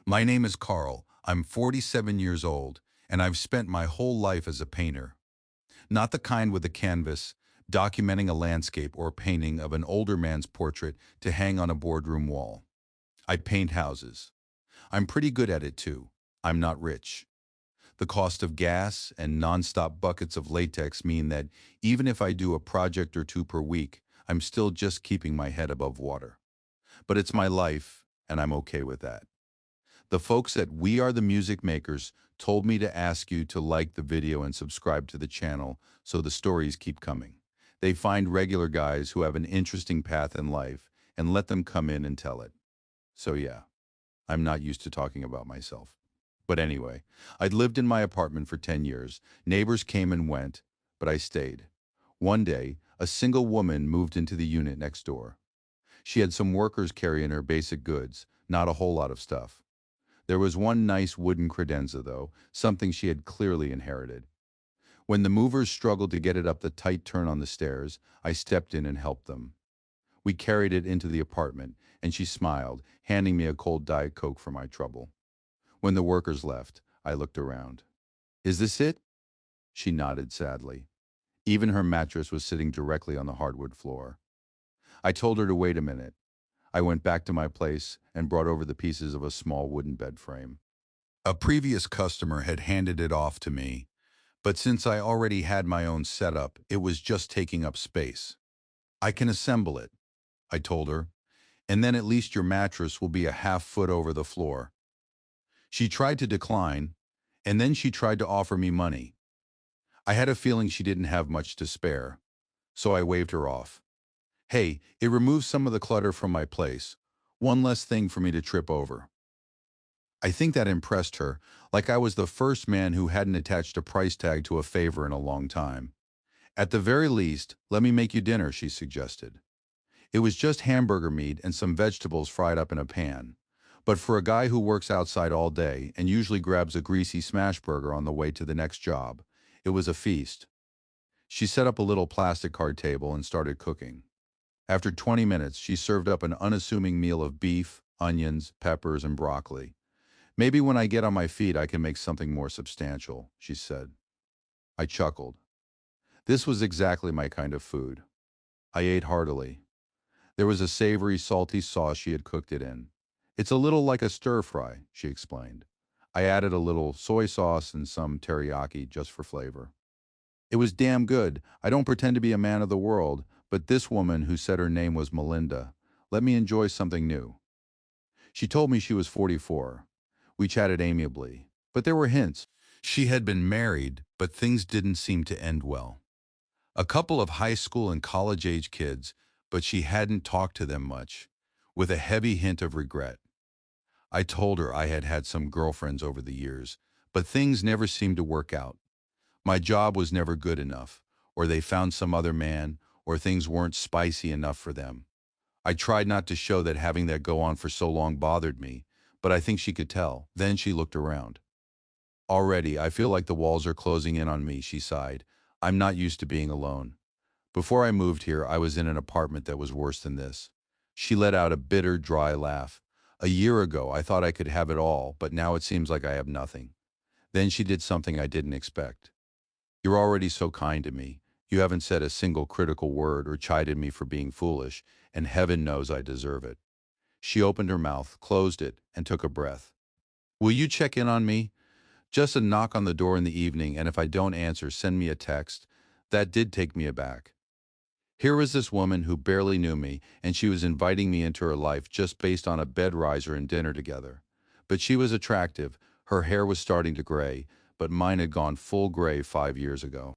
My name is Karl. I'm 47 years old, and I've spent my whole life as a painter. Not the kind with a canvas, documenting a landscape or painting of an older man's portrait to hang on a boardroom wall. I paint houses. I'm pretty good at it too. I'm not rich. The cost of gas and nonstop buckets of latex mean that even if I do a project or two per week, I'm still just keeping my head above water. But it's my life, and I'm okay with that. The folks at We Are the Music Makers told me to ask you to like the video and subscribe to the channel so the stories keep coming. They find regular guys who have an interesting path in life and let them come in and tell it. So yeah, I'm not used to talking about myself. But anyway, I'd lived in my apartment for 10 years. Neighbors came and went, but I stayed. One day, a single woman moved into the unit next door. She had some workers carrying her basic goods, not a whole lot of stuff. There was one nice wooden credenza, though, something she had clearly inherited. When the movers struggled to get it up the tight turn on the stairs, I stepped in and helped them. We carried it into the apartment, and she smiled, handing me a cold Diet Coke for my trouble. When the workers left, I looked around. Is this it? She nodded sadly. Even her mattress was sitting directly on the hardwood floor. I told her to wait a minute. I went back to my place and brought over the pieces of a small wooden bed frame. A previous customer had handed it off to me, but since I already had my own setup, it was just taking up space. I can assemble it, I told her, and then at least your mattress will be a half foot over the floor. She tried to decline, and then she tried to offer me money. I had a feeling she didn't have much to spare, so I waved her off. Hey, it removes some of the clutter from my place. One less thing for me to trip over. I think that impressed her, like I was the first man who hadn't attached a price tag to a favor in a long time. At the very least, let me make you dinner, she suggested. It was just hamburger meat and some vegetables fried up in a pan. But for a guy who works outside all day and usually grabs a greasy smash burger on the way to the next job, it was a feast. She set up a little plastic card table and started cooking. After 20 minutes, she served up an unassuming meal of beef, onions, peppers, and broccoli. Maybe when I get on my feet, I can make something more substantial, she said. I chuckled. This was exactly my kind of food. I ate heartily. There was a savory, salty sauce she had cooked it in. It's a little like a stir-fry, she explained. I added a little soy sauce and some teriyaki just for flavor. It was damn good. I don't pretend to be a man of the world, but this woman who said her name was Melinda let me enjoy something new. She told me she was 44. We chatted amiably, but there were hints. She had been married, but things didn't seem to end well. A couple of high school and college-age kids, but she hadn't talked to them much, with a heavy hint of regret. I told her I had had some girlfriends over the years, but things never seemed to work out. My job was never good enough, or they found some other man, or things weren't spicy enough for them. I tried not to show that having that go on for so long bothered me, but I think she could tell. Then she looked around. Already, I feel like the walls are closing in on me, she sighed. I'm not used to being alone. Before I moved here, I was in an apartment that was worse than this. She let out a bitter, dry laugh. A year ago, I thought I could have it all, but now it seems like I have nothing. Then she did something I didn't expect. You're already so kind to me. You haven't said a single critical word or chided me for being foolish, and heaven knows I deserve it. She opened her mouth, closed it, and took a breath. Will you check in on me? Just a knock on the door in the evening, and if I don't answer, send me a text. That did take me aback. Here was this woman who barely knew me, and she was inviting me into her life just based on a bed riser and dinner together. But she was attractive. Her hair was starting to gray, but mine had gone full gray 5 years ago.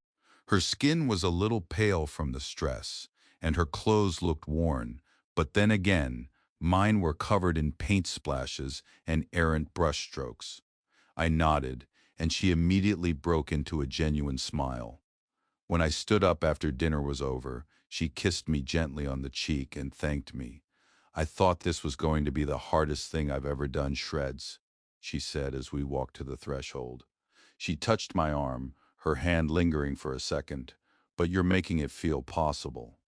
Her skin was a little pale from the stress, and her clothes looked worn. But then again, mine were covered in paint splashes and errant brushstrokes. I nodded, and she immediately broke into a genuine smile. When I stood up after dinner was over, she kissed me gently on the cheek and thanked me. I thought this was going to be the hardest thing I've ever done, shreds, she said as we walked to the threshold. She touched my arm, her hand lingering for a second. But you're making it feel possible.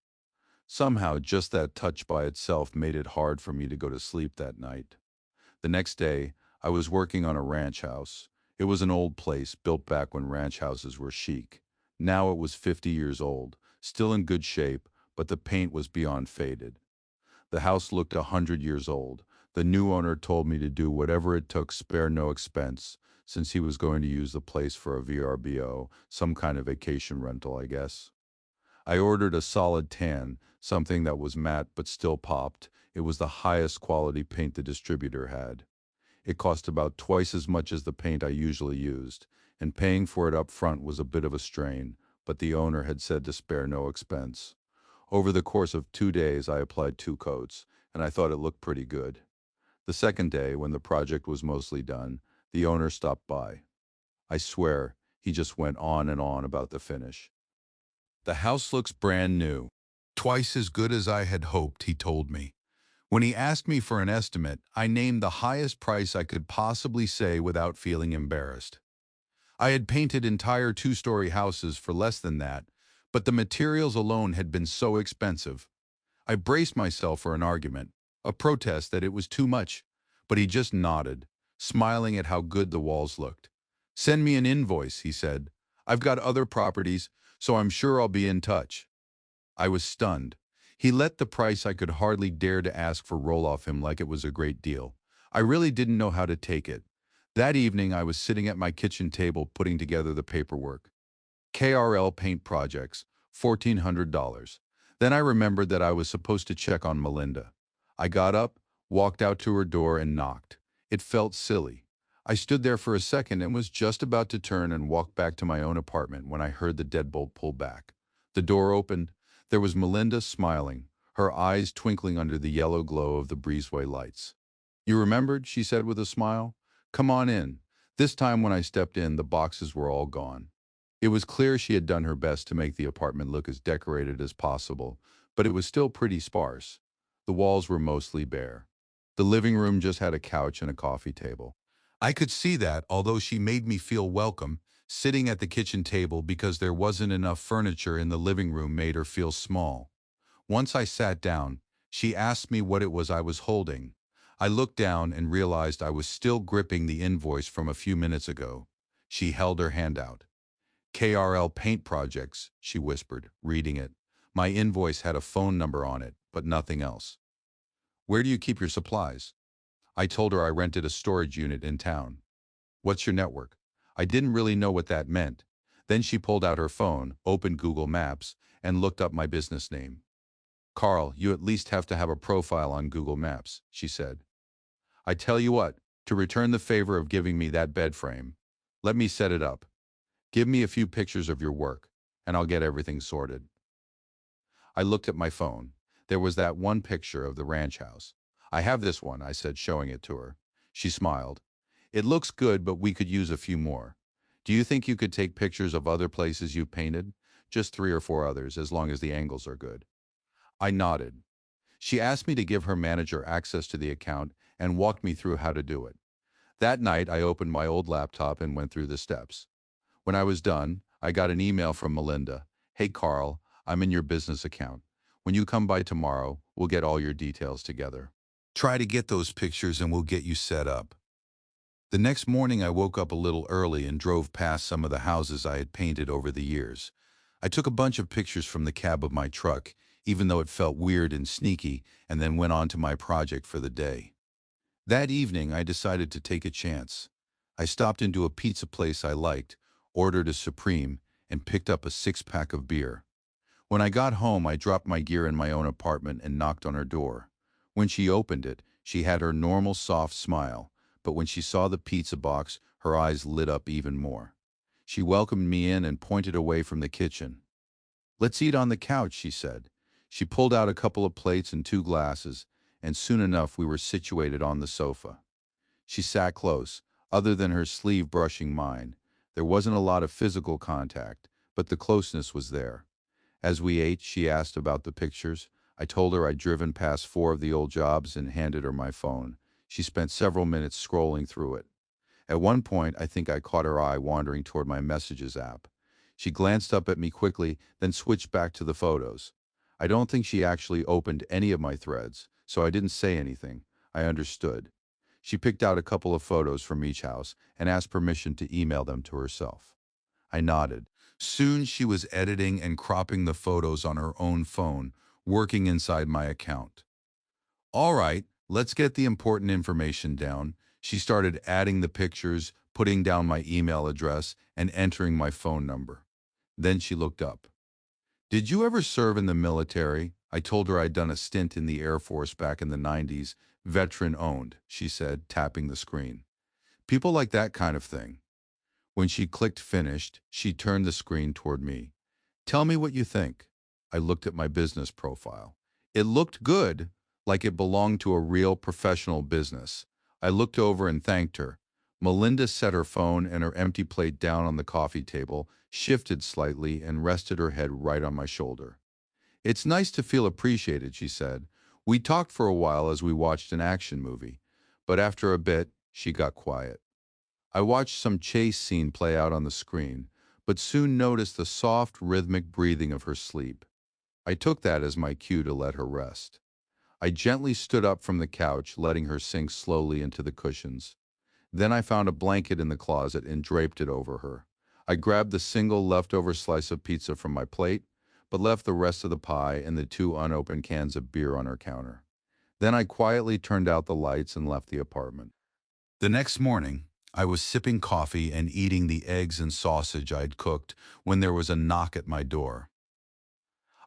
Somehow, just that touch by itself made it hard for me to go to sleep that night. The next day, I was working on a ranch house. It was an old place built back when ranch houses were chic. Now it was 50 years old, still in good shape, but the paint was beyond faded. The house looked 100 years old. The new owner told me to do whatever it took, spare no expense, since he was going to use the place for a VRBO, some kind of vacation rental, I guess. I ordered a solid tan, something that was matte but still popped. It was the highest quality paint the distributor had. It cost about twice as much as the paint I usually used, and paying for it up front was a bit of a strain, but the owner had said to spare no expense. Over the course of 2 days, I applied 2 coats, and I thought it looked pretty good. The second day, when the project was mostly done, the owner stopped by. I swear, he just went on and on about the finish. The house looks brand new. Twice as good as I had hoped, he told me. When he asked me for an estimate, I named the highest price I could possibly say without feeling embarrassed. I had painted entire two-story houses for less than that, but the materials alone had been so expensive. I braced myself for an argument, a protest that it was too much, but he just nodded, smiling at how good the walls looked. "Send me an invoice," he said. "I've got other properties, so I'm sure I'll be in touch." I was stunned. He let the price I could hardly dare to ask for roll off him like it was a great deal. I really didn't know how to take it. That evening, I was sitting at my kitchen table putting together the paperwork. KRL Paint Projects, $1,400. Then I remembered that I was supposed to check on Melinda. I got up, walked out to her door, and knocked. It felt silly. I stood there for a second and was just about to turn and walk back to my own apartment when I heard the deadbolt pull back. The door opened. There was Melinda smiling, her eyes twinkling under the yellow glow of the breezeway lights. "You remembered?" she said with a smile. "Come on in." This time when I stepped in, the boxes were all gone. It was clear she had done her best to make the apartment look as decorated as possible, but it was still pretty sparse. The walls were mostly bare. The living room just had a couch and a coffee table. I could see that, although she made me feel welcome, sitting at the kitchen table because there wasn't enough furniture in the living room made her feel small. Once I sat down, she asked me what it was I was holding. I looked down and realized I was still gripping the invoice from a few minutes ago. She held her hand out. "KRL Paint Projects," she whispered, reading it. My invoice had a phone number on it, but nothing else. "Where do you keep your supplies?" I told her I rented a storage unit in town. "What's your network?" I didn't really know what that meant. Then she pulled out her phone, opened Google Maps, and looked up my business name. "Karl, you at least have to have a profile on Google Maps," she said. "I tell you what, to return the favor of giving me that bed frame, let me set it up. Give me a few pictures of your work, and I'll get everything sorted." I looked at my phone. There was that one picture of the ranch house. "I have this one," I said, showing it to her. She smiled. "It looks good, but we could use a few more. Do you think you could take pictures of other places you've painted? Just 3 or 4 others, as long as the angles are good." I nodded. She asked me to give her manager access to the account and walked me through how to do it. That night, I opened my old laptop and went through the steps. When I was done, I got an email from Melinda. "Hey, Karl, I'm in your business account. When you come by tomorrow, we'll get all your details together. Try to get those pictures and we'll get you set up." The next morning, I woke up a little early and drove past some of the houses I had painted over the years. I took a bunch of pictures from the cab of my truck, even though it felt weird and sneaky, and then went on to my project for the day. That evening, I decided to take a chance. I stopped into a pizza place I liked, ordered a Supreme, and picked up a six-pack of beer. When I got home, I dropped my gear in my own apartment and knocked on her door. When she opened it, she had her normal soft smile, but when she saw the pizza box, her eyes lit up even more. She welcomed me in and pointed away from the kitchen. "Let's eat on the couch," she said. She pulled out a couple of plates and 2 glasses, and soon enough we were situated on the sofa. She sat close, other than her sleeve brushing mine. There wasn't a lot of physical contact, but the closeness was there. As we ate, she asked about the pictures. I told her I'd driven past 4 of the old jobs and handed her my phone. She spent several minutes scrolling through it. At one point, I think I caught her eye wandering toward my Messages app. She glanced up at me quickly, then switched back to the photos. I don't think she actually opened any of my threads, so I didn't say anything. I understood. She picked out a couple of photos from each house and asked permission to email them to herself. I nodded. Soon she was editing and cropping the photos on her own phone, working inside my account. All right, let's get the important information down. She started adding the pictures, putting down my email address, and entering my phone number. Then she looked up. Did you ever serve in the military? I told her I'd done a stint in the Air Force back in the 90s, veteran-owned, she said, tapping the screen. People like that kind of thing. When she clicked finished, she turned the screen toward me. Tell me what you think. I looked at my business profile. It looked good, like it belonged to a real professional business. I looked over and thanked her. Melinda set her phone and her empty plate down on the coffee table, shifted slightly, and rested her head right on my shoulder. It's nice to feel appreciated, she said. We talked for a while as we watched an action movie, but after a bit, she got quiet. I watched some chase scene play out on the screen, but soon noticed the soft, rhythmic breathing of her sleep. I took that as my cue to let her rest. I gently stood up from the couch, letting her sink slowly into the cushions. Then I found a blanket in the closet and draped it over her. I grabbed the single leftover slice of pizza from my plate, but left the rest of the pie and the two unopened cans of beer on her counter. Then I quietly turned out the lights and left the apartment. The next morning, I was sipping coffee and eating the eggs and sausage I'd cooked when there was a knock at my door.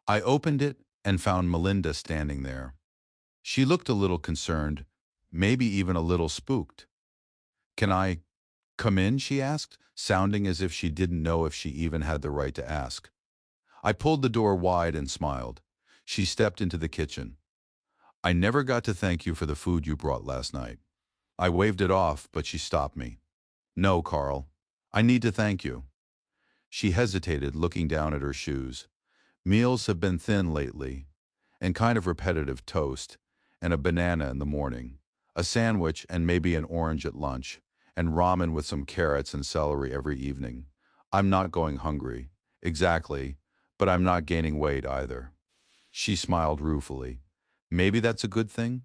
I opened it and found Melinda standing there. She looked a little concerned, maybe even a little spooked. Can I come in? She asked, sounding as if she didn't know if she even had the right to ask. I pulled the door wide and smiled. She stepped into the kitchen. I never got to thank you for the food you brought last night. I waved it off, but she stopped me. No, Karl. I need to thank you. She hesitated, looking down at her shoes. Meals have been thin lately, and kind of repetitive: toast, and a banana in the morning, a sandwich and maybe an orange at lunch, and ramen with some carrots and celery every evening. I'm not going hungry, exactly, but I'm not gaining weight either. She smiled ruefully. Maybe that's a good thing?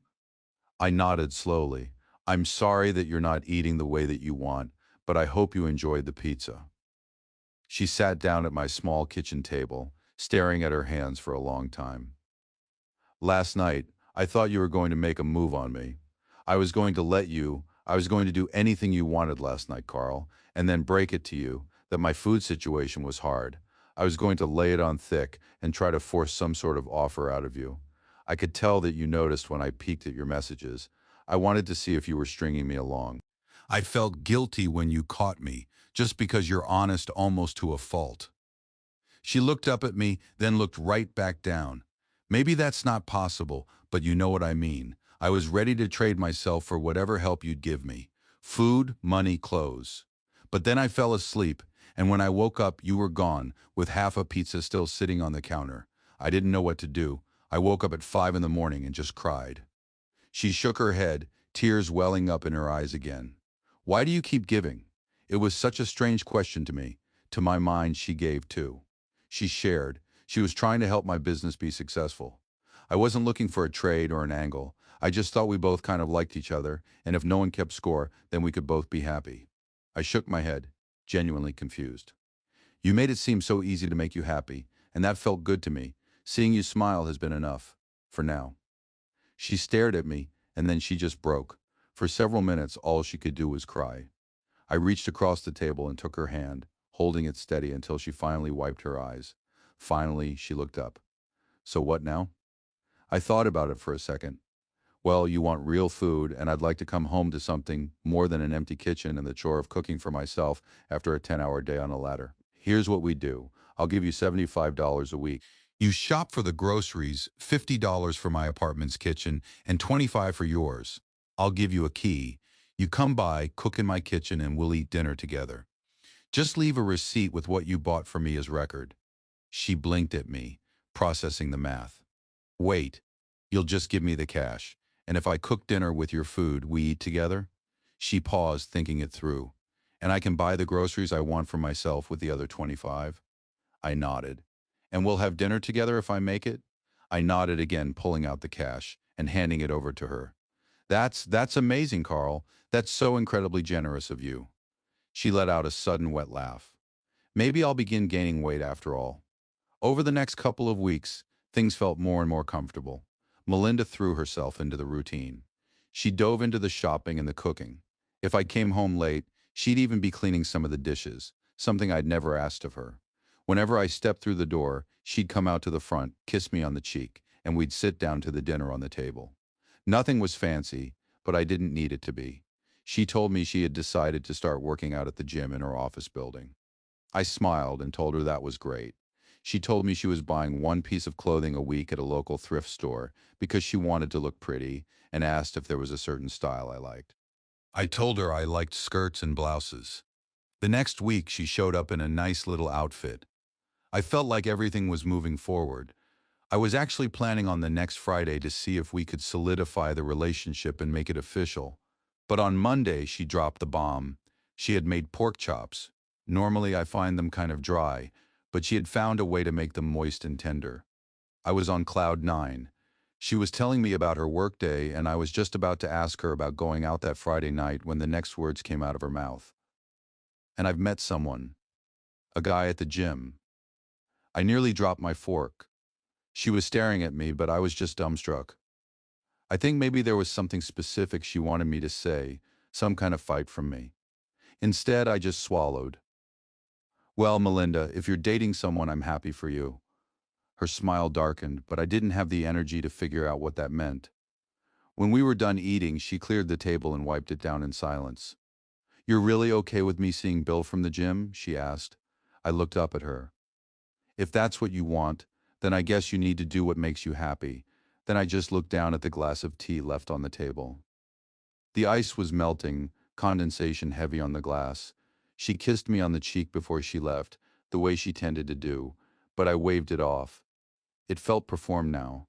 I nodded slowly. I'm sorry that you're not eating the way that you want, but I hope you enjoyed the pizza. She sat down at my small kitchen table, staring at her hands for a long time. Last night, I thought you were going to make a move on me. I was going to do anything you wanted last night, Karl, and then break it to you that my food situation was hard. I was going to lay it on thick and try to force some sort of offer out of you. I could tell that you noticed when I peeked at your messages. I wanted to see if you were stringing me along. I felt guilty when you caught me, just because you're honest almost to a fault. She looked up at me, then looked right back down. Maybe that's not possible, but you know what I mean. I was ready to trade myself for whatever help you'd give me. Food, money, clothes. But then I fell asleep, and when I woke up, you were gone, with half a pizza still sitting on the counter. I didn't know what to do. I woke up at 5 in the morning and just cried. She shook her head, tears welling up in her eyes again. Why do you keep giving? It was such a strange question to me. To my mind, she gave too. She shared. She was trying to help my business be successful. I wasn't looking for a trade or an angle. I just thought we both kind of liked each other, and if no one kept score, then we could both be happy. I shook my head, genuinely confused. You made it seem so easy to make you happy, and that felt good to me. Seeing you smile has been enough. For now. She stared at me, and then she just broke. For several minutes, all she could do was cry. I reached across the table and took her hand, holding it steady until she finally wiped her eyes. Finally, she looked up. So what now? I thought about it for a second. Well, you want real food, and I'd like to come home to something more than an empty kitchen and the chore of cooking for myself after a 10-hour day on a ladder. Here's what we do. I'll give you $75 a week. You shop for the groceries, $50 for my apartment's kitchen, and $25 for yours. I'll give you a key. You come by, cook in my kitchen, and we'll eat dinner together. Just leave a receipt with what you bought for me as record. She blinked at me, processing the math. Wait, you'll just give me the cash. And if I cook dinner with your food, we eat together? She paused, thinking it through. And I can buy the groceries I want for myself with the other 25? I nodded. And we'll have dinner together if I make it? I nodded again, pulling out the cash and handing it over to her. That's amazing, Carl. That's so incredibly generous of you. She let out a sudden wet laugh. Maybe I'll begin gaining weight after all. Over the next couple of weeks, things felt more and more comfortable. Melinda threw herself into the routine. She dove into the shopping and the cooking. If I came home late, she'd even be cleaning some of the dishes, something I'd never asked of her. Whenever I stepped through the door, she'd come out to the front, kiss me on the cheek, and we'd sit down to the dinner on the table. Nothing was fancy, but I didn't need it to be. She told me she had decided to start working out at the gym in her office building. I smiled and told her that was great. She told me she was buying one piece of clothing a week at a local thrift store because she wanted to look pretty and asked if there was a certain style I liked. I told her I liked skirts and blouses. The next week, she showed up in a nice little outfit. I felt like everything was moving forward. I was actually planning on the next Friday to see if we could solidify the relationship and make it official. But on Monday, she dropped the bomb. She had made pork chops. Normally, I find them kind of dry, but she had found a way to make them moist and tender. I was on cloud nine. She was telling me about her workday, and I was just about to ask her about going out that Friday night when the next words came out of her mouth. And I've met someone, a guy at the gym. I nearly dropped my fork. She was staring at me, but I was just dumbstruck. I think maybe there was something specific she wanted me to say, some kind of fight from me. Instead, I just swallowed. Well, Melinda, if you're dating someone, I'm happy for you. Her smile darkened, but I didn't have the energy to figure out what that meant. When we were done eating, she cleared the table and wiped it down in silence. You're really okay with me seeing Bill from the gym? She asked. I looked up at her. If that's what you want, then I guess you need to do what makes you happy. Then I just looked down at the glass of tea left on the table. The ice was melting, condensation heavy on the glass. She kissed me on the cheek before she left, the way she tended to do, but I waved it off. It felt performed now,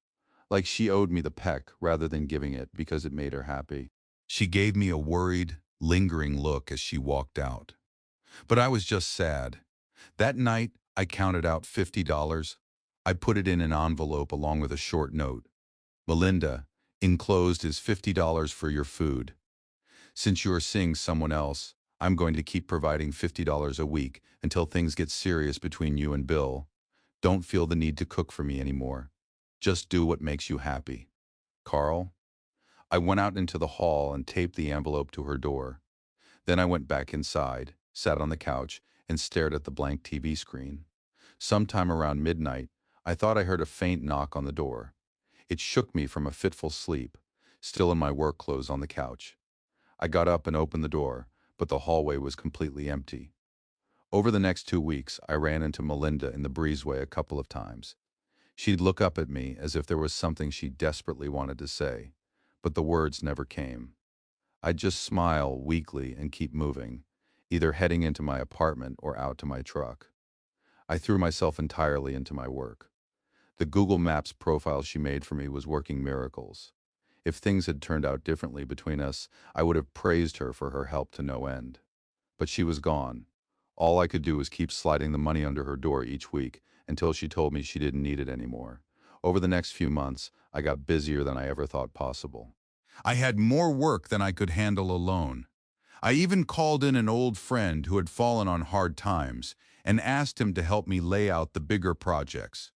like she owed me the peck rather than giving it because it made her happy. She gave me a worried, lingering look as she walked out. But I was just sad. That night, I counted out $50. I put it in an envelope along with a short note. Melinda, enclosed is $50 for your food. Since you are seeing someone else, I'm going to keep providing $50 a week until things get serious between you and Bill. Don't feel the need to cook for me anymore. Just do what makes you happy. Carl? I went out into the hall and taped the envelope to her door. Then I went back inside, sat on the couch, and stared at the blank TV screen. Sometime around midnight, I thought I heard a faint knock on the door. It shook me from a fitful sleep, still in my work clothes on the couch. I got up and opened the door, but the hallway was completely empty. Over the next 2 weeks, I ran into Melinda in the breezeway a couple of times. She'd look up at me as if there was something she desperately wanted to say, but the words never came. I'd just smile weakly and keep moving, either heading into my apartment or out to my truck. I threw myself entirely into my work. The Google Maps profile she made for me was working miracles. If things had turned out differently between us, I would have praised her for her help to no end. But she was gone. All I could do was keep sliding the money under her door each week until she told me she didn't need it anymore. Over the next few months, I got busier than I ever thought possible. I had more work than I could handle alone. I even called in an old friend who had fallen on hard times and asked him to help me lay out the bigger projects.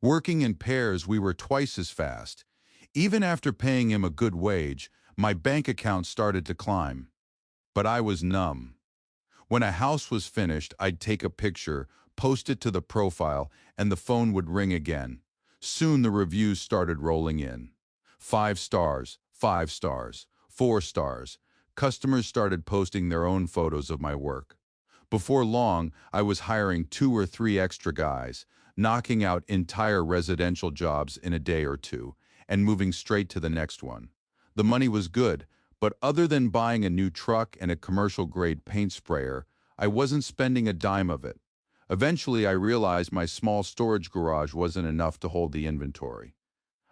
Working in pairs, we were twice as fast. Even after paying him a good wage, my bank account started to climb. But I was numb. When a house was finished, I'd take a picture, post it to the profile, and the phone would ring again. Soon the reviews started rolling in. 5 stars, 5 stars, 4 stars. Customers started posting their own photos of my work. Before long, I was hiring 2 or 3 extra guys, knocking out entire residential jobs in a day or two, and moving straight to the next one. The money was good, but other than buying a new truck and a commercial-grade paint sprayer, I wasn't spending a dime of it. Eventually, I realized my small storage garage wasn't enough to hold the inventory.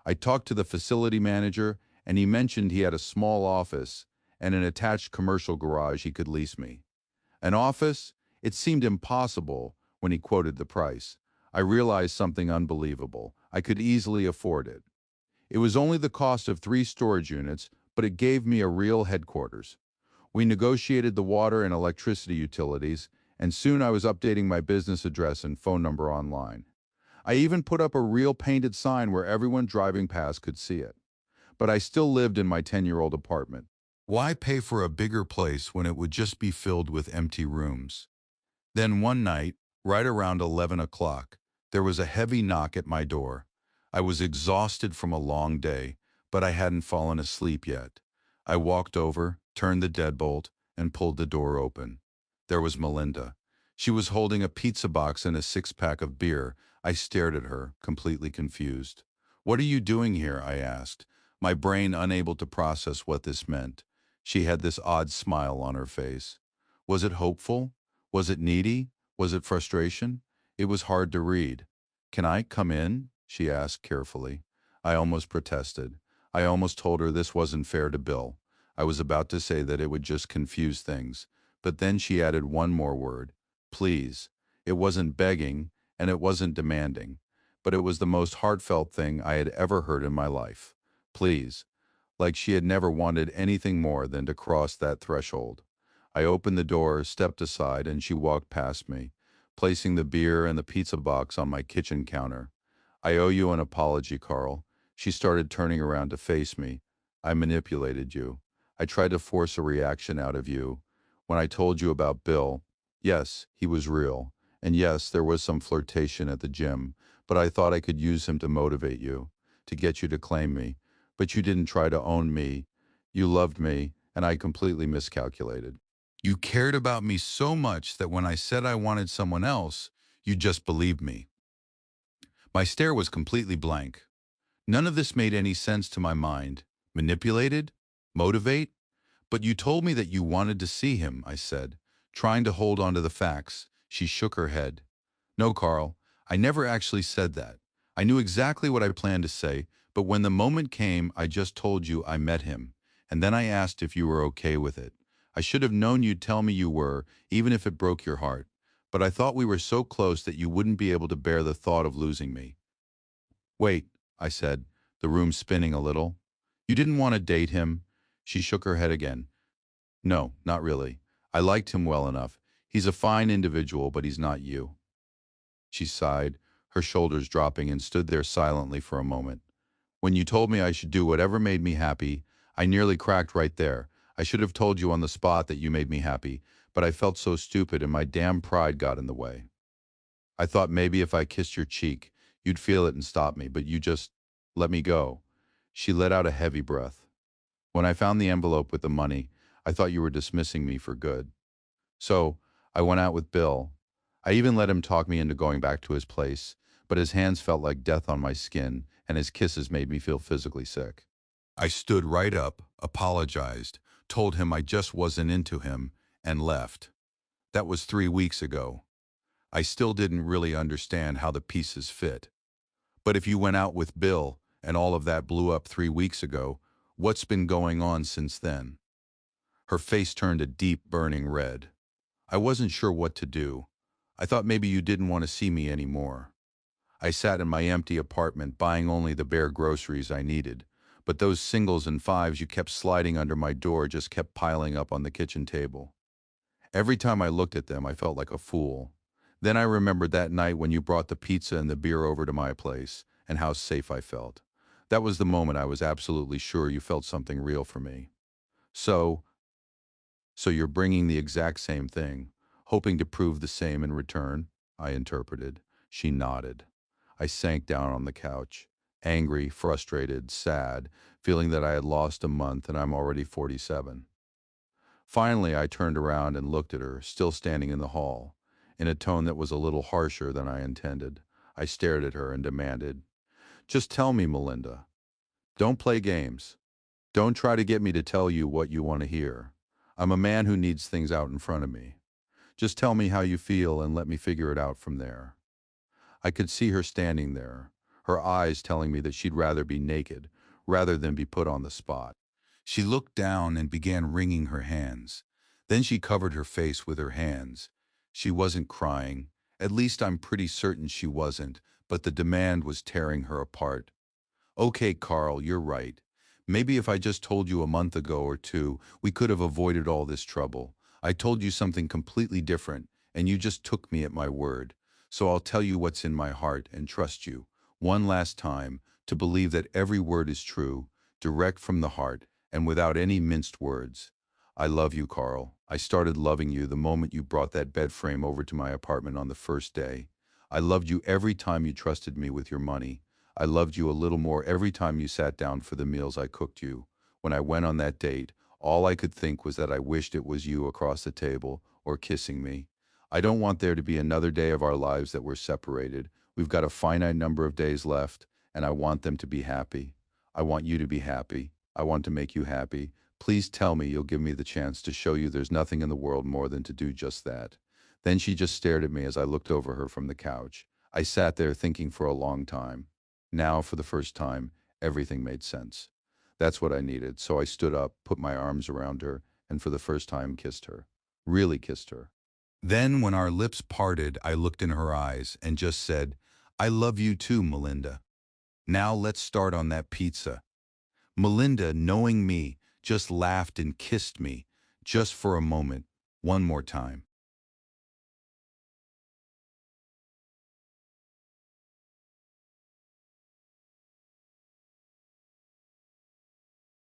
I talked to the facility manager, and he mentioned he had a small office and an attached commercial garage he could lease me. An office? It seemed impossible when he quoted the price. I realized something unbelievable. I could easily afford it. It was only the cost of 3 storage units, but it gave me a real headquarters. We negotiated the water and electricity utilities, and soon I was updating my business address and phone number online. I even put up a real painted sign where everyone driving past could see it. But I still lived in my 10-year-old apartment. Why pay for a bigger place when it would just be filled with empty rooms? Then one night, right around 11 o'clock, there was a heavy knock at my door. I was exhausted from a long day, but I hadn't fallen asleep yet. I walked over, turned the deadbolt, and pulled the door open. There was Melinda. She was holding a pizza box and a six-pack of beer. I stared at her, completely confused. "What are you doing here?" I asked, my brain unable to process what this meant. She had this odd smile on her face. Was it hopeful? Was it needy? Was it frustration? It was hard to read. "Can I come in?" she asked carefully. I almost protested. I almost told her this wasn't fair to Bill. I was about to say that it would just confuse things. But then she added one more word. Please. It wasn't begging, and it wasn't demanding. But it was the most heartfelt thing I had ever heard in my life. Please. Like she had never wanted anything more than to cross that threshold. I opened the door, stepped aside, and she walked past me, placing the beer and the pizza box on my kitchen counter. "I owe you an apology, Karl." She started turning around to face me. "I manipulated you. I tried to force a reaction out of you. When I told you about Bill, yes, he was real. And yes, there was some flirtation at the gym, but I thought I could use him to motivate you, to get you to claim me. But you didn't try to own me. You loved me, and I completely miscalculated. You cared about me so much that when I said I wanted someone else, you just believed me." My stare was completely blank. None of this made any sense to my mind. Manipulated? Motivate? "But you told me that you wanted to see him," I said, trying to hold on to the facts. She shook her head. "No, Karl, I never actually said that. I knew exactly what I planned to say, but when the moment came, I just told you I met him, and then I asked if you were okay with it. I should have known you'd tell me you were, even if it broke your heart. But I thought we were so close that you wouldn't be able to bear the thought of losing me." "Wait," I said, the room spinning a little. "You didn't want to date him?" She shook her head again. "No, not really. I liked him well enough. He's a fine individual, but he's not you." She sighed, her shoulders dropping, and stood there silently for a moment. "When you told me I should do whatever made me happy, I nearly cracked right there. I should have told you on the spot that you made me happy, but I felt so stupid and my damn pride got in the way. I thought maybe if I kissed your cheek, you'd feel it and stop me, but you just let me go." She let out a heavy breath. "When I found the envelope with the money, I thought you were dismissing me for good. So I went out with Bill. I even let him talk me into going back to his place, but his hands felt like death on my skin, and his kisses made me feel physically sick. I stood right up, apologized, told him I just wasn't into him, and left. That was 3 weeks ago. I still didn't really understand how the pieces fit. But if you went out with Bill, and all of that blew up 3 weeks ago, what's been going on since then?" Her face turned a deep, burning red. I wasn't sure what to do. I thought maybe you didn't want to see me anymore. I sat in my empty apartment buying only the bare groceries I needed, but those singles and fives you kept sliding under my door just kept piling up on the kitchen table. Every time I looked at them, I felt like a fool. Then I remembered that night when you brought the pizza and the beer over to my place, and how safe I felt. That was the moment I was absolutely sure you felt something real for me. So, so you're bringing the exact same thing, hoping to prove the same in return, I interpreted. She nodded. I sank down on the couch, angry, frustrated, sad, feeling that I had lost a month and I'm already 47. Finally, I turned around and looked at her, still standing in the hall. In a tone that was a little harsher than I intended, I stared at her and demanded, "Just tell me, Melinda. Don't play games. Don't try to get me to tell you what you want to hear. I'm a man who needs things out in front of me. Just tell me how you feel and let me figure it out from there." I could see her standing there, her eyes telling me that she'd rather be naked, rather than be put on the spot. She looked down and began wringing her hands. Then she covered her face with her hands. She wasn't crying. At least I'm pretty certain she wasn't, but the demand was tearing her apart. "Okay, Karl, you're right. Maybe if I just told you a month ago or two, we could have avoided all this trouble. I told you something completely different, and you just took me at my word. So I'll tell you what's in my heart and trust you, one last time, to believe that every word is true, direct from the heart, and without any minced words. I love you, Carl. I started loving you the moment you brought that bed frame over to my apartment on the first day. I loved you every time you trusted me with your money. I loved you a little more every time you sat down for the meals I cooked you. When I went on that date, all I could think was that I wished it was you across the table or kissing me. I don't want there to be another day of our lives that we're separated. We've got a finite number of days left, and I want them to be happy. I want you to be happy. I want to make you happy. Please tell me you'll give me the chance to show you there's nothing in the world more than to do just that. Then she just stared at me as I looked over her from the couch. I sat there thinking for a long time. Now, for the first time, everything made sense. That's what I needed, so I stood up, put my arms around her, and for the first time kissed her. Really kissed her. Then, when our lips parted, I looked in her eyes and just said, I love you too, Melinda. Now let's start on that pizza. Melinda, knowing me, just laughed and kissed me, just for a moment, one more time.